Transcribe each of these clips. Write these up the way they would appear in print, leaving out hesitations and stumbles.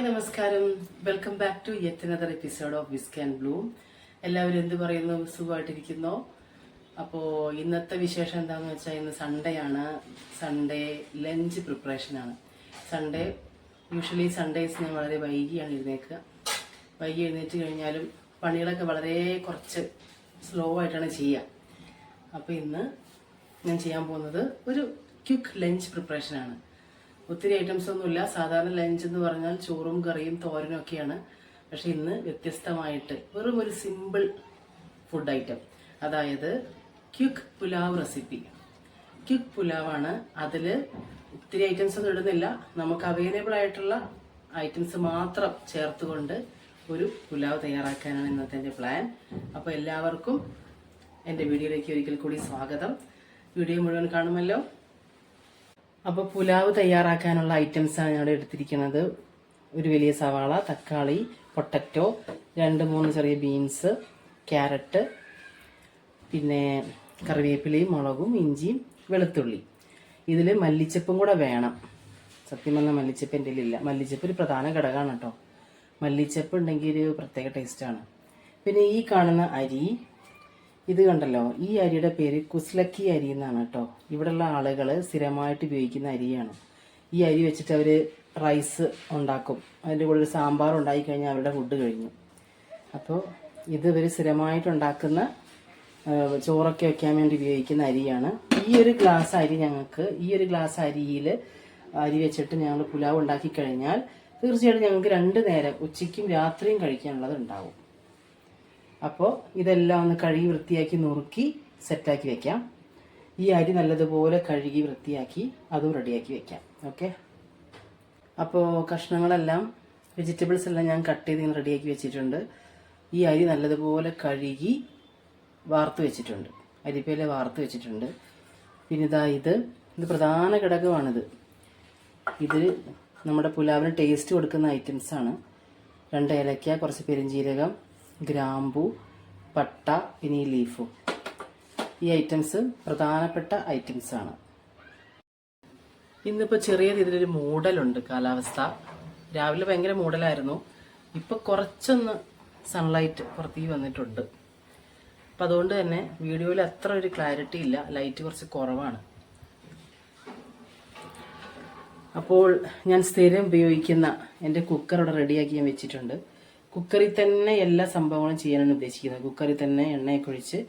നമസ്കാരം. Welcome back to yet another episode of Whisk and Bloom. എല്ലാവരും എന്ത് പറയുന്നു? സുഖമായിട്ടിരിക്കുന്നോ? അപ്പോൾ ഇന്നത്തെ വിശേഷം എന്താണെന്ന് വെച്ചാൽ ഇന്ന് സൺഡേ ആണ്. സൺഡേ ലഞ്ച് പ്രിപ്പറേഷനാണ്. സൺഡേ യൂഷ്വലി സൺഡേസ് ഞാൻ വളരെ വൈകിയാണ് എഴുന്നേൽക്കുക. വൈകി എഴുന്നേറ്റ് കഴിഞ്ഞാലും പണികളൊക്കെ വളരെ കുറച്ച് സ്ലോ ആയിട്ടാണ് ചെയ്യുക. അപ്പോൾ ഇന്ന് ഞാൻ ചെയ്യാൻ പോകുന്നത് ഒരു ക്വിക്ക് ലഞ്ച് പ്രിപ്പറേഷനാണ്. ഒത്തിരി ഐറ്റംസ് ഒന്നുമില്ല. സാധാരണ ലഞ്ച് എന്ന് പറഞ്ഞാൽ ചോറും കറിയും തോരനും ഒക്കെയാണ്. പക്ഷെ ഇന്ന് വ്യത്യസ്തമായിട്ട് വെറും ഒരു സിമ്പിൾ ഫുഡ് ഐറ്റം, അതായത് ക്വിക്ക് പുലാവ് റെസിപ്പി. ക്വിക്ക് പുലാവാണ്. അതിൽ ഒത്തിരി ഐറ്റംസ് ഒന്നും ഇടുന്നില്ല. നമുക്ക് അവൈലബിൾ ആയിട്ടുള്ള ഐറ്റംസ് മാത്രം ചേർത്തുകൊണ്ട് ഒരു പുലാവ് തയ്യാറാക്കാനാണ് ഇന്നത്തെ എൻ്റെ പ്ലാൻ. അപ്പോൾ എല്ലാവർക്കും എൻ്റെ വീഡിയോയിലേക്ക് ഒരിക്കൽ കൂടി സ്വാഗതം. വീഡിയോ മുഴുവൻ കാണുമല്ലോ. അപ്പോൾ പുലാവ് തയ്യാറാക്കാനുള്ള ഐറ്റംസാണ് ഞാൻ എടുത്തിരിക്കുന്നത്. ഒരു വലിയ സവാള, തക്കാളി, പൊട്ടറ്റോ, 2-3 ചെറിയ ബീൻസ്, ക്യാരറ്റ്, പിന്നെ കറിവേപ്പിലയും മുളകും ഇഞ്ചിയും വെളുത്തുള്ളി. ഇതിൽ മല്ലിച്ചപ്പും കൂടെ വേണം. സത്യം പറഞ്ഞാൽ മല്ലിച്ചപ്പ് എൻ്റെ ഇല്ല. മല്ലിച്ചപ്പ് ഒരു പ്രധാന ഘടകമാണ് കേട്ടോ. മല്ലിച്ചപ്പ് ഉണ്ടെങ്കിൽ ഒരു പ്രത്യേക ടേസ്റ്റാണ്. പിന്നെ ഈ കാണുന്ന അരി, ഇത് കണ്ടല്ലോ, ഈ അരിയുടെ പേര് കുസ്ലക്കി അരി എന്നാണ് കേട്ടോ. ഇവിടെയുള്ള ആളുകൾ സ്ഥിരമായിട്ട് ഉപയോഗിക്കുന്ന അരിയാണ്. ഈ അരി വെച്ചിട്ട് അവർ റൈസ് ഉണ്ടാക്കും. അതിൻ്റെ കൂടെ ഒരു സാമ്പാർ ഉണ്ടാക്കി കഴിഞ്ഞാൽ അവരുടെ ഫുഡ് കഴിഞ്ഞു. അപ്പോൾ ഇത് ഇവർ സ്ഥിരമായിട്ട് ഉണ്ടാക്കുന്ന ചോറൊക്കെ വയ്ക്കാൻ വേണ്ടി ഉപയോഗിക്കുന്ന അരിയാണ്. ഈ ഒരു ഗ്ലാസ് അരിയിൽ അരി വെച്ചിട്ട് ഞങ്ങൾ പുലാവ് ഉണ്ടാക്കി കഴിഞ്ഞാൽ തീർച്ചയായിട്ടും ഞങ്ങൾക്ക് 2 നേരം ഉച്ചയ്ക്കും രാത്രിയും കഴിക്കാനുള്ളത് ഉണ്ടാവും. അപ്പോൾ ഇതെല്ലാം ഒന്ന് കഴുകി വൃത്തിയാക്കി നുറുക്കി സെറ്റാക്കി വെക്കാം. ഈ അരി നല്ലതുപോലെ കഴുകി വൃത്തിയാക്കി അതും റെഡിയാക്കി വെക്കാം. ഓക്കെ. അപ്പോൾ കഷ്ണങ്ങളെല്ലാം, വെജിറ്റബിൾസ് എല്ലാം ഞാൻ കട്ട് ചെയ്ത് ഇങ്ങനെ റെഡിയാക്കി വെച്ചിട്ടുണ്ട്. ഈ അരി നല്ലതുപോലെ കഴുകി വാർത്ത് വെച്ചിട്ടുണ്ട്. അരിപ്പയില വാർത്ത് വെച്ചിട്ടുണ്ട്. പിന്നെ ഇത് പ്രധാന ഘടകമാണിത്. ഇത് നമ്മുടെ പുലാവിന് ടേസ്റ്റ് കൊടുക്കുന്ന ഐറ്റംസാണ്. 2 ഏലക്ക, കുറച്ച് പെരുംജീരകം, ഗ്രാമ്പു, പട്ട, പിന്നെ ഈ ലീഫും. ഈ ഐറ്റംസ് പ്രധാനപ്പെട്ട ഐറ്റംസാണ്. ഇന്നിപ്പോൾ ചെറിയ രീതിയിലൊരു മൂടലുണ്ട് കാലാവസ്ഥ. രാവിലെ ഭയങ്കര മൂടലായിരുന്നു. ഇപ്പോൾ കുറച്ചൊന്ന് സൺലൈറ്റ് പുറത്തേക്ക് വന്നിട്ടുണ്ട്. അപ്പം അതുകൊണ്ട് തന്നെ വീഡിയോയിൽ അത്ര ഒരു ക്ലാരിറ്റി ഇല്ല. ലൈറ്റ് കുറച്ച് കുറവാണ്. അപ്പോൾ ഞാൻ സ്ഥിരം ഉപയോഗിക്കുന്ന എൻ്റെ കുക്കർ ഇവിടെ റെഡിയാക്കി ഞാൻ വെച്ചിട്ടുണ്ട്. കുക്കറിൽ തന്നെ എല്ലാ സംഭവങ്ങളും ചെയ്യാനാണ് ഉദ്ദേശിക്കുന്നത്. കുക്കറിൽ തന്നെ എണ്ണയൊക്കെ ഒഴിച്ച്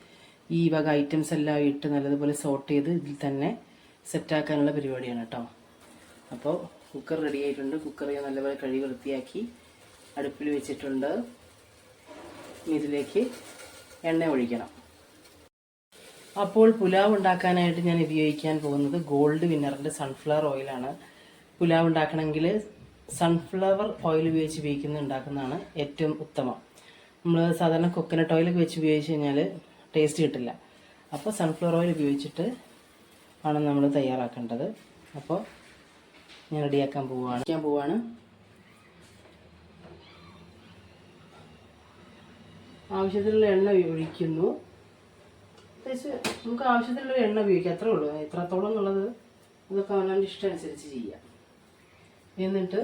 ഈ വക ഐറ്റംസ് എല്ലാം ഇട്ട് നല്ലതുപോലെ സോട്ട് ചെയ്ത് ഇതിൽ തന്നെ സെറ്റാക്കാനുള്ള പരിപാടിയാണ് കേട്ടോ. അപ്പോൾ കുക്കർ റെഡി ആയിട്ടുണ്ട്. കുക്കർ ഞാൻ നല്ലപോലെ കഴുകി വൃത്തിയാക്കി അടുപ്പിൽ വെച്ചിട്ടുണ്ട്. ഇതിലേക്ക് എണ്ണ ഒഴിക്കണം. അപ്പോൾ പുലാവ് ഉണ്ടാക്കാനായിട്ട് ഞാൻ ഉപയോഗിക്കാൻ പോകുന്നത് ഗോൾഡ് വിന്നറിൻ്റെ സൺഫ്ലവർ ഓയിലാണ്. പുലാവ് ഉണ്ടാക്കണമെങ്കിൽ സൺഫ്ലവർ ഓയിൽ ഉണ്ടാക്കുന്നതാണ് ഏറ്റവും ഉത്തമം. നമ്മൾ സാധാരണ കൊക്കനട്ട് ഓയിലൊക്കെ വെച്ച് ഉപയോഗിച്ച് കഴിഞ്ഞാൽ ടേസ്റ്റ് കിട്ടില്ല. അപ്പോൾ സൺഫ്ലവർ ഓയിൽ ഉപയോഗിച്ചിട്ട് ആണ് നമ്മൾ തയ്യാറാക്കേണ്ടത്. അപ്പോൾ ഞാൻ റെഡിയാക്കാൻ പോവാണ്. ആവശ്യത്തിനുള്ള എണ്ണ ഒഴിക്കുന്നു. നമുക്ക് ആവശ്യത്തിനുള്ള എണ്ണ ഉപയോഗിക്കാം, അത്രേ ഉള്ളൂ. എത്രത്തോളം എന്നുള്ളത് അതൊക്കെ അവനവൻ്റെ ഇഷ്ടം അനുസരിച്ച് ചെയ്യാം. എന്നിട്ട്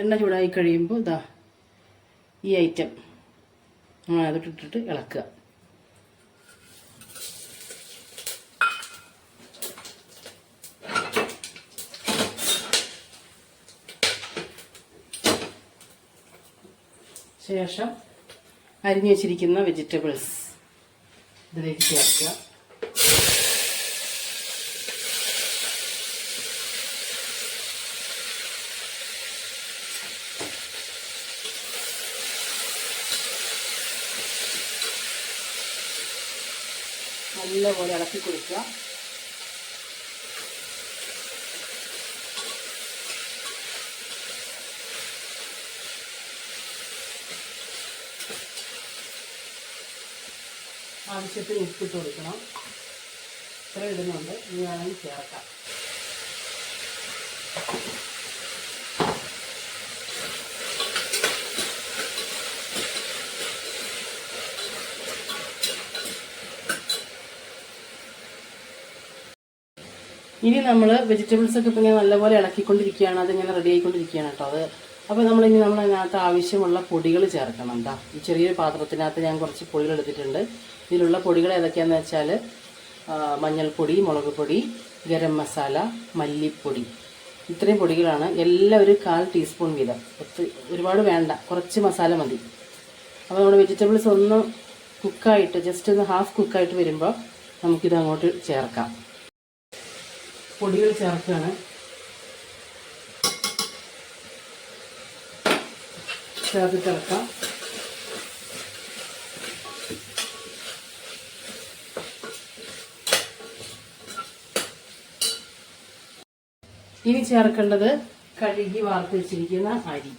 എണ്ണ ചൂടായി കഴിയുമ്പോൾ ഈ ഐറ്റം അതിട്ടിട്ട് ഇളക്കുക. ശേഷം അരിഞ്ഞു വെച്ചിരിക്കുന്ന വെജിറ്റബിൾസ് ഇതിലേക്ക് ചേർക്കുക. നല്ലപോലെ ഇളക്കി കൊടുക്കുക. ആവശ്യത്തിന് ഉപ്പിട്ട് കൊടുക്കണം. ഇത്ര ഇടുന്നുണ്ട്, ഇനി വേണമെങ്കിൽ ചേർക്കാം. ഇനി നമ്മൾ വെജിറ്റബിൾസ് ഒക്കെ ഇപ്പം ഇങ്ങനെ നല്ലപോലെ ഇളക്കിക്കൊണ്ടിരിക്കുകയാണ്. അതിങ്ങനെ റെഡി ആയിക്കൊണ്ടിരിക്കുകയാണ് കേട്ടോ. അത് അപ്പോൾ നമ്മളതിനകത്ത് ആവശ്യമുള്ള പൊടികൾ ചേർക്കണം. എന്താ ഈ ചെറിയൊരു പാത്രത്തിനകത്ത് ഞാൻ കുറച്ച് പൊടികൾ എടുത്തിട്ടുണ്ട്. ഇതിലുള്ള പൊടികൾ ഏതൊക്കെയാണെന്ന് വെച്ചാൽ മഞ്ഞൾപ്പൊടി, മുളക് പൊടി, ഗരം മസാല, മല്ലിപ്പൊടി, ഇത്രയും പൊടികളാണ്. എല്ലാം ഒരു 1/4 ടീസ്പൂൺ വീതം. ഒരുപാട് വേണ്ട, കുറച്ച് മസാല മതി. അപ്പോൾ നമ്മുടെ വെജിറ്റബിൾസ് ഒന്ന് കുക്കായിട്ട് ജസ്റ്റ് ഒന്ന് ഹാഫ് കുക്കായിട്ട് വരുമ്പോൾ നമുക്കിത് അങ്ങോട്ട് ചേർക്കാം. പൊടികൾ ചേർക്കുകയാണ്. ചേർക്കാം. ഇനി ചേർക്കേണ്ടത് കഴുകി വാർത്ത് വെച്ചിരിക്കുന്ന അരി.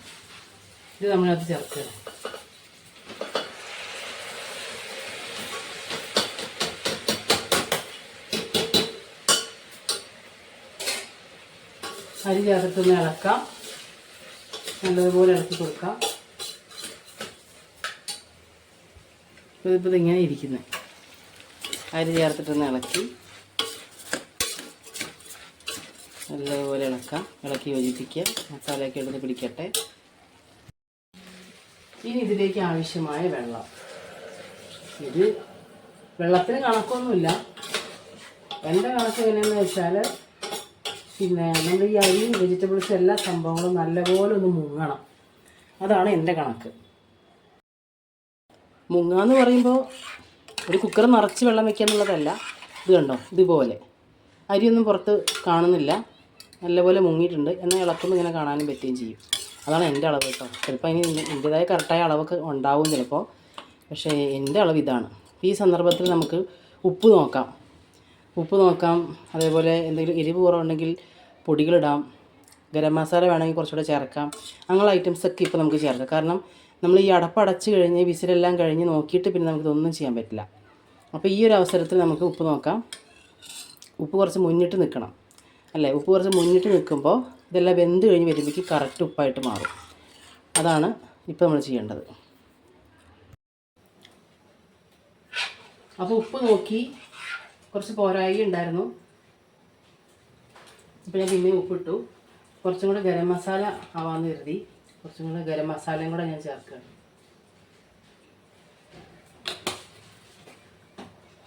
ഇത് നമ്മളത് ചേർക്കുക. അരി ചേർത്തിട്ടൊന്ന് ഇളക്കാം. നല്ലതുപോലെ ഇളക്കി കൊടുക്കാം. ഇപ്പോൾ ഇതിങ്ങനെ ഇരിക്കുന്നത്. അരി ചേർത്തിട്ടൊന്ന് ഇളക്കി നല്ലതുപോലെ ഇളക്കാം. ഇളക്കി യോജിപ്പിക്കുക. മസാലയൊക്കെ എടുത്ത് പിടിക്കട്ടെ. ഇനി ഇതിലേക്ക് ആവശ്യമായ വെള്ളം. ഇത് വെള്ളത്തിന് കണക്കൊന്നുമില്ല. എൻ്റെ കണക്ക് എങ്ങനെയാണെന്ന് വെച്ചാൽ നമ്മൾ ഈ അരിയും വെജിറ്റബിൾസും എല്ലാ സംഭവങ്ങളും നല്ലപോലെ ഒന്ന് മുങ്ങണം. അതാണ് എൻ്റെ കണക്ക്. മുങ്ങാന്ന് പറയുമ്പോൾ ഒരു കുക്കർ നിറച്ച് വെള്ളം വയ്ക്കുക എന്നുള്ളതല്ല. ഇത് കണ്ടോ, ഇതുപോലെ അരിയൊന്നും പുറത്ത് കാണുന്നില്ല, നല്ലപോലെ മുങ്ങിയിട്ടുണ്ട്. എന്നാൽ ഇളക്കുമ്പോൾ ഇങ്ങനെ കാണാനും പറ്റുകയും ചെയ്യും. അതാണ് എൻ്റെ അളവ് കേട്ടോ. ചിലപ്പോൾ അതിന് എൻ്റേതായ കറക്റ്റായ അളവൊക്കെ ഉണ്ടാവും ചിലപ്പോൾ, പക്ഷേ എൻ്റെ അളവ് ഇതാണ്. ഈ സന്ദർഭത്തിൽ നമുക്ക് ഉപ്പ് നോക്കാം. അതേപോലെ എന്തെങ്കിലും എരിവ് കുറവുണ്ടെങ്കിൽ പൊടികളിടാം. ഗരം മസാല വേണമെങ്കിൽ കുറച്ചുകൂടെ ചേർക്കാം. അങ്ങനെയുള്ള ഐറ്റംസൊക്കെ ഇപ്പോൾ നമുക്ക് ചേർക്കാം. കാരണം നമ്മൾ ഈ അടപ്പടച്ച് കഴിഞ്ഞ് വിസിലെല്ലാം കഴിഞ്ഞ് നോക്കിയിട്ട് പിന്നെ നമുക്കിതൊന്നും ചെയ്യാൻ പറ്റില്ല. അപ്പോൾ ഈ ഒരു അവസരത്തിൽ നമുക്ക് ഉപ്പ് നോക്കാം. ഉപ്പ് കുറച്ച് മുന്നിട്ട് നിൽക്കണം അല്ലേ? ഉപ്പ് കുറച്ച് മുന്നിട്ട് നിൽക്കുമ്പോൾ ഇതെല്ലാം വെന്ത് കഴിഞ്ഞ് വരുമ്പോഴേക്ക് കറക്റ്റ് ഉപ്പായിട്ട് മാറും. അതാണ് ഇപ്പോൾ നമ്മൾ ചെയ്യേണ്ടത്. അപ്പോൾ ഉപ്പ് നോക്കി കുറച്ച് പോരായി ഉണ്ടായിരുന്നു. ഇപ്പോൾ ഞാൻ പിന്നെ ഉപ്പിട്ടു. കുറച്ചും കൂടെ ഗരം മസാല ആവാമെന്ന് കരുതി. കുറച്ചും കൂടെ ഗരം മസാലയും കൂടെ ഞാൻ ചേർക്കുകയാണ്.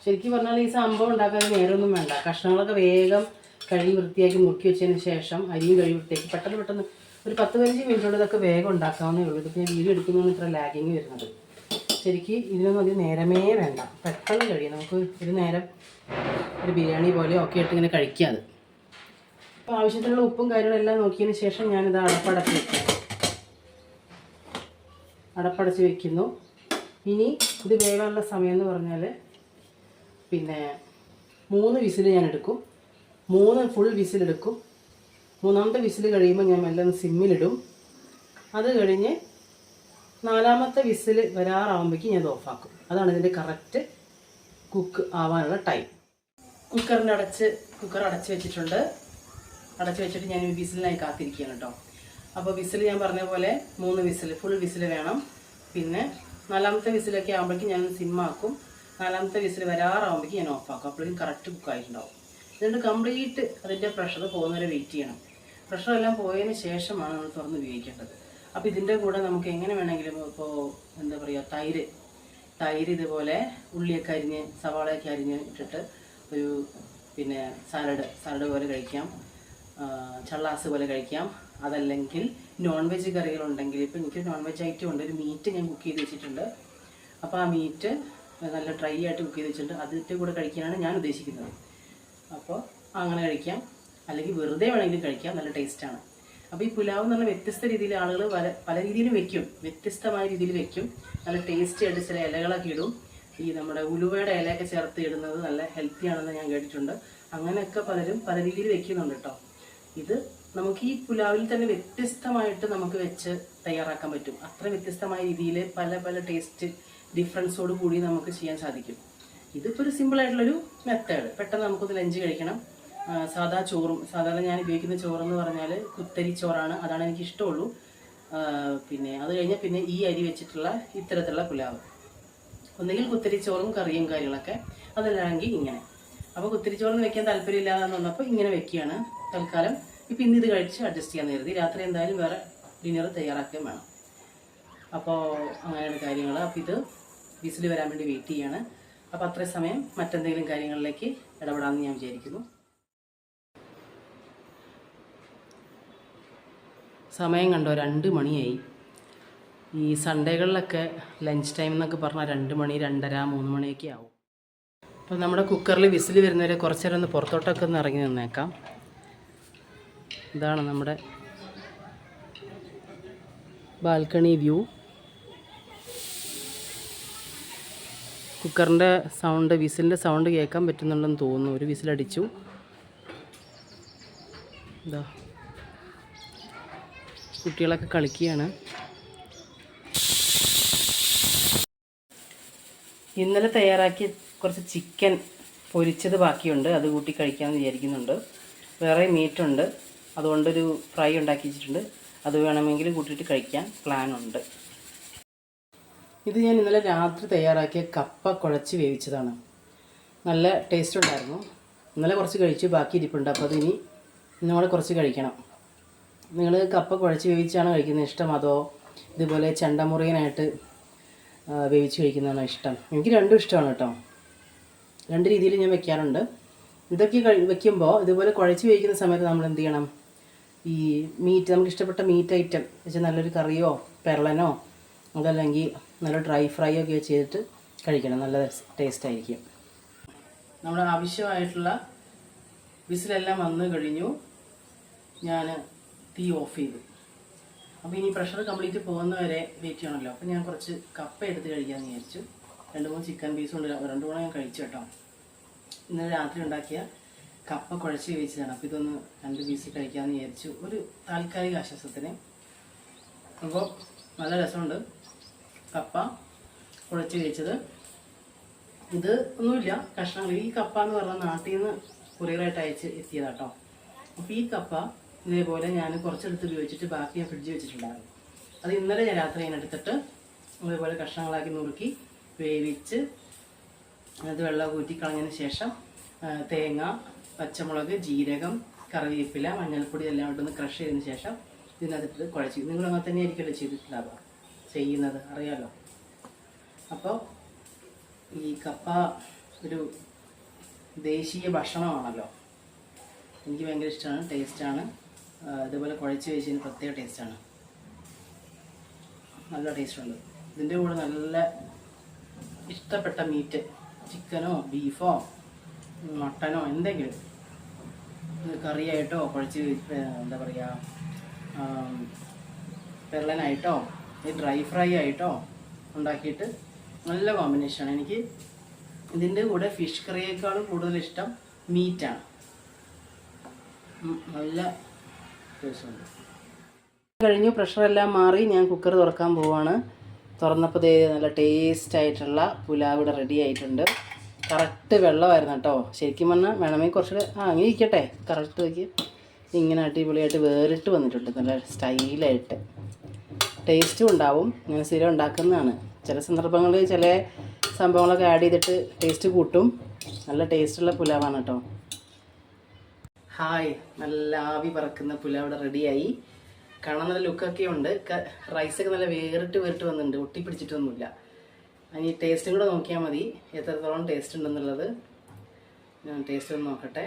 ശരിക്കും പറഞ്ഞാൽ ഈ സംഭവം ഉണ്ടാക്കാൻ നേരമൊന്നും വേണ്ട. കഷ്ണങ്ങളൊക്കെ വേഗം കഴുകി വൃത്തിയാക്കി മുക്കി വെച്ചതിന് ശേഷം അരിയും കഴുകി വൃത്തിയാക്കി പെട്ടെന്ന് ഒരു 10-15 മിനിറ്റോടെ ഇതൊക്കെ വേഗം ഉണ്ടാക്കാവുന്നേ ഉള്ളൂ. ഇതിപ്പോൾ ഞാൻ വീഡിയോ എടുക്കുന്നതാണ് ഇത്ര ലാഗിങ് വരുന്നത്. ശരിക്ക് ഇതിനൊന്നും അധികം നേരമേ വേണ്ട, പെട്ടെന്ന് കഴിയും. നമുക്ക് ഒരു നേരം ഒരു ബിരിയാണി പോലെ ഒക്കെ ഇട്ട് ഇങ്ങനെ കഴിക്കാം. അത് അപ്പോൾ ആവശ്യത്തിനുള്ള ഉപ്പും കാര്യങ്ങളെല്ലാം നോക്കിയതിന് ശേഷം ഞാനിത് അടപ്പടച്ച് വെക്കുന്നു. ഇനി ഇത് വേവാനുള്ള സമയം എന്ന് പറഞ്ഞാൽ പിന്നെ 3 വിസിൽ ഞാൻ എടുക്കും. 3 ഫുൾ വിസിലെടുക്കും. 3ാമത്തെ വിസിൽ കഴിയുമ്പോൾ ഞാൻ മെല്ലെ സിമ്മിലിടും. അത് കഴിഞ്ഞ് 4ാമത്തെ വിസിൽ വരാറാവുമ്പോഴേക്കും ഞാൻ ഓഫാക്കും. അതാണ് ഇതിൻ്റെ കറക്റ്റ് കുക്ക് ആവാനുള്ള ടൈം. കുക്കർ അടച്ച് വെച്ചിട്ടുണ്ട്. അടച്ച് വെച്ചിട്ട് ഞാൻ വിസിലിനായി കാത്തിരിക്കുകയാണ് കേട്ടോ. അപ്പോൾ വിസിൽ ഞാൻ പറഞ്ഞ പോലെ 3 വിസിൽ ഫുൾ വിസിൽ വേണം. പിന്നെ 4ാമത്തെ വിസിലൊക്കെ ആകുമ്പോഴേക്കും ഞാൻ സിമ്മാക്കും. 4ാമത്തെ വിസിൽ വരാറാവുമ്പോഴേക്കും ഞാൻ ഓഫാക്കും. അപ്പോഴേക്കും കറക്റ്റ് കുക്കായിട്ടുണ്ടാവും. എന്നിട്ട് കംപ്ലീറ്റ് അതിൻ്റെ പ്രഷർ പോകുന്നവരെ വെയിറ്റ് ചെയ്യണം. പ്രഷറെല്ലാം പോയതിന് ശേഷമാണ് നമ്മൾ തുറന്ന് ഉപയോഗിക്കേണ്ടത്. അപ്പോൾ ഇതിൻ്റെ കൂടെ നമുക്ക് എങ്ങനെ വേണമെങ്കിലും ഇപ്പോൾ എന്താ പറയുക, തൈര് ഇതുപോലെ ഉള്ളിയൊക്കെ അരിഞ്ഞ് സവാളയൊക്കെ അരിഞ്ഞ് ഇട്ടിട്ട് ഒരു പിന്നെ സാലഡ് പോലെ കഴിക്കാം. ചള്ളാസ് പോലെ കഴിക്കാം. അതല്ലെങ്കിൽ നോൺ വെജ് കറികളുണ്ടെങ്കിൽ, ഇപ്പോൾ എനിക്ക് നോൺ വെജ് ഐറ്റം ഉണ്ട്. ഒരു മീറ്റ് ഞാൻ കുക്ക് ചെയ്ത് വെച്ചിട്ടുണ്ട്. അപ്പോൾ ആ മീറ്റ് നല്ല ഡ്രൈ ആയിട്ട് കുക്ക് ചെയ്ത് വെച്ചിട്ടുണ്ട്. അതിൻ്റെ കൂടെ കഴിക്കാനാണ് ഞാൻ ഉദ്ദേശിക്കുന്നത്. അപ്പോൾ അങ്ങനെ കഴിക്കാം. അല്ലെങ്കിൽ വെറുതെ വേണമെങ്കിലും കഴിക്കാം. നല്ല ടേസ്റ്റാണ്. അപ്പോൾ ഈ പുലാവ് എന്ന് പറഞ്ഞാൽ വ്യത്യസ്ത രീതിയിൽ ആളുകൾ പല രീതിയിലും വെക്കും. വ്യത്യസ്തമായ രീതിയിൽ വെക്കും. നല്ല ടേസ്റ്റി ആയിട്ട് ചില ഇലകളൊക്കെ ഇടും. ഈ നമ്മുടെ ഉലുവയുടെ ഇലയൊക്കെ ചേർത്ത് ഇടുന്നത് നല്ല ഹെൽത്തി ആണെന്ന് ഞാൻ കേട്ടിട്ടുണ്ട്. അങ്ങനെയൊക്കെ പലരും പല രീതിയിൽ വെക്കുന്നുണ്ട് കേട്ടോ. ഇത് നമുക്ക് ഈ പുലാവിൽ തന്നെ വ്യത്യസ്തമായിട്ട് നമുക്ക് വെച്ച് തയ്യാറാക്കാൻ പറ്റും. അത്ര വ്യത്യസ്തമായ രീതിയിൽ പല ടേസ്റ്റ് ഡിഫറൻസോട് കൂടി നമുക്ക് ചെയ്യാൻ സാധിക്കും. ഇതിപ്പോൾ ഒരു സിമ്പിളായിട്ടുള്ളൊരു മെത്തേഡ്. പെട്ടെന്ന് നമുക്കൊന്ന് ലഞ്ച് കഴിക്കണം. സാധാ ചോറും, സാധാരണ ഞാൻ ഉപയോഗിക്കുന്ന ചോറെന്ന് പറഞ്ഞാൽ കുത്തരി ചോറാണ്. അതാണ് എനിക്ക് ഇഷ്ടമുള്ളൂ. പിന്നെ അത് കഴിഞ്ഞാൽ പിന്നെ ഈ അരി വെച്ചിട്ടുള്ള ഇത്തരത്തിലുള്ള പുലാവ്, ഒന്നുകിൽ കുത്തരി ചോറും കറിയും കാര്യങ്ങളൊക്കെ, അതല്ലെങ്കിൽ ഇങ്ങനെ. അപ്പോൾ കുത്തരി ചോറിന് വെക്കാൻ താല്പര്യമില്ലാന്ന് വന്നപ്പോൾ ഇങ്ങനെ വെക്കുകയാണ് തൽക്കാലം. ഇപ്പം ഇന്ന് ഇത് കഴിച്ച് അഡ്ജസ്റ്റ് ചെയ്യാൻ കരുതി. രാത്രി എന്തായാലും വേറെ ഡിന്നർ തയ്യാറാക്കുകയും വേണം. അപ്പോൾ അങ്ങനെയാണ് കാര്യങ്ങൾ. അപ്പോൾ ഇത് വിസിൽ വരാൻ വേണ്ടി വെയിറ്റ് ചെയ്യാണ്. അപ്പോൾ അത്രയും സമയം മറ്റെന്തെങ്കിലും കാര്യങ്ങളിലേക്ക് ഇടപെടാമെന്ന് ഞാൻ വിചാരിക്കുന്നു. സമയം കണ്ടോ, 2 മണിയായി. ഈ സൺഡേകളിലൊക്കെ ലഞ്ച് ടൈം എന്നൊക്കെ പറഞ്ഞാൽ 2 മണി, 2:30, 3 മണിയൊക്കെ ആവും. അപ്പോൾ നമ്മുടെ കുക്കറിൽ വിസിൽ വരുന്നവരെ കുറച്ച് നേരം ഒന്ന് പുറത്തോട്ടൊക്കെ ഒന്ന് ഇറങ്ങി നിന്നേക്കാം. ഇതാണ് നമ്മുടെ ബാൽക്കണി വ്യൂ. കുക്കറിൻ്റെ സൗണ്ട്, വിസിലിൻ്റെ സൗണ്ട് കേൾക്കാൻ പറ്റുന്നുണ്ടെന്ന് തോന്നുന്നു. ഒരു വിസിലടിച്ചു. ഇതാ കുട്ടികളൊക്കെ കളിക്കുകയാണ്. ഇന്നലെ തയ്യാറാക്കി കുറച്ച് ചിക്കൻ പൊരിച്ചത് ബാക്കിയുണ്ട്. അത് കൂട്ടി കഴിക്കാമെന്ന് വിചാരിക്കുന്നുണ്ട്. വേറെ മീറ്റുണ്ട്, അതുകൊണ്ടൊരു ഫ്രൈ ഉണ്ടാക്കി വെച്ചിട്ടുണ്ട്. അത് വേണമെങ്കിൽ കൂട്ടിയിട്ട് കഴിക്കാൻ പ്ലാനുണ്ട്. ഇത് ഞാൻ ഇന്നലെ രാത്രി തയ്യാറാക്കിയ കപ്പ കുഴച്ച് വേവിച്ചതാണ്. നല്ല ടേസ്റ്റ് ഉണ്ടായിരുന്നു. ഇന്നലെ കുറച്ച് കഴിച്ചു, ബാക്കി ഇരിപ്പുണ്ട്. അപ്പോൾ അതിനി ഇന്നോടെ കുറച്ച് കഴിക്കണം. നിങ്ങൾ കപ്പ കുഴച്ച് വേവിച്ചാണ് കഴിക്കുന്നത് ഇഷ്ടം, അതോ ഇതുപോലെ ചെണ്ടമുറിയനായിട്ട് വേവിച്ച് കഴിക്കുന്നതാണോ ഇഷ്ടം? എനിക്ക് രണ്ടും ഇഷ്ടമാണ് കേട്ടോ. 2 രീതിയിൽ ഞാൻ വെക്കാറുണ്ട്. ഇതൊക്കെ വെക്കുമ്പോൾ ഇതുപോലെ കുഴച്ച് വേവിക്കുന്ന സമയത്ത് നമ്മൾ എന്ത് ചെയ്യണം, ഈ മീറ്റ്, നമുക്ക് ഇഷ്ടപ്പെട്ട മീറ്റ് ഐറ്റം വെച്ച് നല്ലൊരു കറിയോ പെരളനോ അതല്ലെങ്കിൽ നല്ല ഡ്രൈ ഫ്രൈ ഒക്കെ ചെയ്തിട്ട് കഴിക്കണം. നല്ല ടേസ്റ്റ് ആയിരിക്കും. നമ്മുടെ ആവശ്യമായിട്ടുള്ള വിസിലെല്ലാം വന്നു കഴിഞ്ഞു. ഞാൻ തീ ഓഫ് ചെയ്തു. അപ്പോൾ ഇനി പ്രഷർ കംപ്ലീറ്റ് പോകുന്നവരെ വെയിറ്റ് ചെയ്യണമല്ലോ. അപ്പോൾ ഞാൻ കുറച്ച് കപ്പ എടുത്ത് കഴിക്കാമെന്ന് വിചാരിച്ചു. 2-3 ചിക്കൻ പീസും ഉണ്ട്. 2 ഞാൻ കഴിച്ചു കേട്ടോ. ഇന്നലെ രാത്രി ഉണ്ടാക്കിയ കപ്പ കുഴച്ച് വേവിച്ചതാണ്. അപ്പോൾ ഇതൊന്ന് 2 പീസ് കഴിക്കാമെന്ന് വിചാരിച്ചു, ഒരു താൽക്കാലിക ആശ്വാസത്തിന്. അപ്പോൾ നല്ല രസമുണ്ട് കപ്പ കുഴച്ച് വേവിച്ചത്. ഇത് ഒന്നുമില്ല, കഷ്ണങ്ങൾ. ഈ കപ്പ എന്ന് പറഞ്ഞാൽ നാട്ടിൽ നിന്ന് കൊറിയറായിട്ട് അയച്ച് എത്തിയതാട്ടോ. അപ്പോൾ ഈ കപ്പ ഇതേപോലെ ഞാൻ കുറച്ചെടുത്ത് ഉപയോഗിച്ചിട്ട് ബാക്കി ഞാൻ ഫ്രിഡ്ജിൽ വെച്ചിട്ടുണ്ടായിരുന്നു. അത് ഇന്നലെ ഞാൻ രാത്രി ഞാൻ എടുത്തിട്ട് അതേപോലെ കഷ്ണങ്ങളാക്കി നുറുക്കി വേവിച്ച് അത് വെള്ളം ഊറ്റി കളഞ്ഞതിന് ശേഷം തേങ്ങ, പച്ചമുളക്, ജീരകം, കറിവേപ്പില, മഞ്ഞൾപ്പൊടി എല്ലാം ഇട്ടൊന്ന് ക്രഷ് ചെയ്തതിന് ശേഷം ഇതിനകത്തിട്ട് കുഴച്ച്. നിങ്ങൾ അങ്ങനെ തന്നെ ആയിരിക്കുമല്ലോ ചെയ്യുന്നത്, അറിയാമല്ലോ. അപ്പോൾ ഈ കപ്പ ഒരു ദേശീയ ഭക്ഷണമാണല്ലോ. എനിക്ക് ഭയങ്കര ഇഷ്ടമാണ്, ടേസ്റ്റാണ്. ഇതുപോലെ കുഴച്ച് വെച്ചതിന് പ്രത്യേക ടേസ്റ്റാണ്, നല്ല ടേസ്റ്റുണ്ട്. ഇതിൻ്റെ കൂടെ നല്ല ഇഷ്ടപ്പെട്ട മീറ്റ്, ചിക്കനോ ബീഫോ മട്ടനോ എന്തെങ്കിലും കറിയായിട്ടോ കുഴച്ച് എന്താ പറയുക പെരളനായിട്ടോ ഡ്രൈ ഫ്രൈ ആയിട്ടോ ഉണ്ടാക്കിയിട്ട് നല്ല കോമ്പിനേഷനാണ്. എനിക്ക് ഇതിൻ്റെ കൂടെ ഫിഷ് കറിയേക്കാളും കൂടുതൽ ഇഷ്ടം മീറ്റാണ്. നല്ല ടേസ്റ്റുണ്ട്. കഴിഞ്ഞു, പ്രഷറെല്ലാം മാറി ഞാൻ കുക്കർ തുറക്കാൻ പോവാണ്. തുറന്നപ്പോൾ നല്ല ടേസ്റ്റായിട്ടുള്ള പുലാവ് ഇവിടെ റെഡി ആയിട്ടുണ്ട്. കറക്റ്റ് വെള്ളമായിരുന്നു കേട്ടോ. ശരിക്കും പറഞ്ഞാൽ വേണമെങ്കിൽ കുറച്ചുകൂടെ അങ്ങനെ ഇരിക്കട്ടെ. കറക്റ്റ് വയ്ക്ക് ഇങ്ങനെ അടിപൊളിയായിട്ട് വേറിട്ട് വന്നിട്ടുണ്ട്. നല്ല സ്റ്റൈലായിട്ട് ടേസ്റ്റും ഉണ്ടാവും. ഞാൻ സ്ഥിരം ഉണ്ടാക്കുന്നതാണ്. ചില സന്ദർഭങ്ങളിൽ ചില സംഭവങ്ങളൊക്കെ ആഡ് ചെയ്തിട്ട് ടേസ്റ്റ് കൂട്ടും. നല്ല ടേസ്റ്റുള്ള പുലാവാണ് കേട്ടോ. ഹായ്, നല്ല ആവി പറക്കുന്ന പുലാവ് ഇവിടെ റെഡിയായി. കാണാൻ നല്ല ലുക്കൊക്കെ ഉണ്ട്. റൈസൊക്കെ നല്ല വേറിട്ട് വന്നിട്ടുണ്ട്, ഒട്ടിപ്പിടിച്ചിട്ടൊന്നുമില്ല. അതിന് ടേസ്റ്റും കൂടെ നോക്കിയാൽ മതി എത്രത്തോളം ടേസ്റ്റ് ഉണ്ടെന്നുള്ളത്. ഞാൻ ടേസ്റ്റ് ഒന്ന് നോക്കട്ടെ.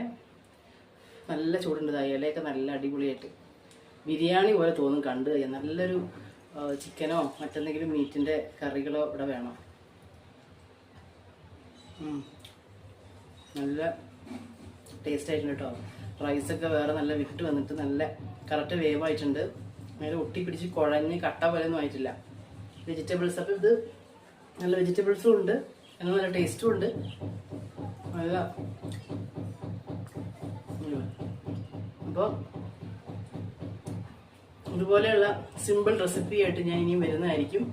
നല്ല ചൂടുണ്ട്. ഇലയൊക്കെ നല്ല അടിപൊളിയായിട്ട് ബിരിയാണി പോലെ തോന്നും കണ്ടു കഴിഞ്ഞാൽ. നല്ലൊരു ചിക്കനോ മറ്റെന്തെങ്കിലും മീറ്റിൻ്റെ കറികളോ ഇവിടെ വേണം. നല്ല ടേസ്റ്റ് ആയിട്ടുണ്ട് കേട്ടോ. റൈസൊക്കെ വേറെ നല്ല വിട്ട് വന്നിട്ട് നല്ല കറക്റ്റ് വേവായിട്ടുണ്ട്. നേരെ ഒട്ടിപ്പിടിച്ച് കുഴഞ്ഞ് കട്ട പോലെ ഒന്നും ആയിട്ടില്ല. വെജിറ്റബിൾസ്, അപ്പോൾ ഇത് നല്ല വെജിറ്റബിൾസും ഉണ്ട്, എന്നാൽ നല്ല ടേസ്റ്റും ഉണ്ട്. നല്ല അപ്പോൾ ഇതുപോലെയുള്ള സിമ്പിൾ റെസിപ്പി ആയിട്ട് ഞാൻ ഇനിയും വരുന്നതായിരിക്കും.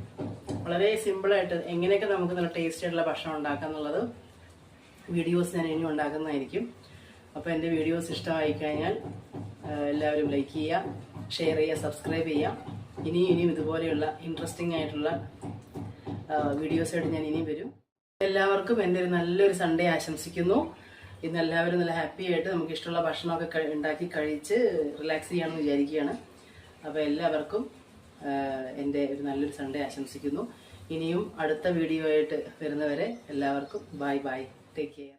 വളരെ സിമ്പിളായിട്ട് എങ്ങനെയൊക്കെ നമുക്ക് നല്ല ടേസ്റ്റ് ആയിട്ടുള്ള ഭക്ഷണം ഉണ്ടാക്കാം എന്നുള്ളത് വീഡിയോസ് ഞാൻ ഇനിയും ഉണ്ടാക്കുന്നതായിരിക്കും. അപ്പോൾ എൻ്റെ വീഡിയോസ് ഇഷ്ടമായി കഴിഞ്ഞാൽ എല്ലാവരും ലൈക്ക് ചെയ്യുക, ഷെയർ ചെയ്യുക, സബ്സ്ക്രൈബ് ചെയ്യുക. ഇനിയും ഇതുപോലെയുള്ള ഇൻട്രസ്റ്റിംഗ് ആയിട്ടുള്ള വീഡിയോസായിട്ട് ഞാൻ ഇനിയും വരും. എല്ലാവർക്കും എൻ്റെ ഒരു നല്ലൊരു സൺഡേ ആശംസിക്കുന്നു. ഇന്ന് എല്ലാവരും നല്ല ഹാപ്പി ആയിട്ട് നമുക്ക് ഇഷ്ടമുള്ള ഭക്ഷണമൊക്കെ ഉണ്ടാക്കി കഴിച്ച് റിലാക്സ് ചെയ്യാമെന്ന് വിചാരിക്കുകയാണ്. അപ്പോൾ എല്ലാവർക്കും എൻ്റെ ഒരു നല്ലൊരു സൺഡേ ആശംസിക്കുന്നു. ഇനിയും അടുത്ത വീഡിയോ ആയിട്ട് വരുന്നവരെ എല്ലാവർക്കും ബൈ ബൈ, ടേക്ക് കെയർ.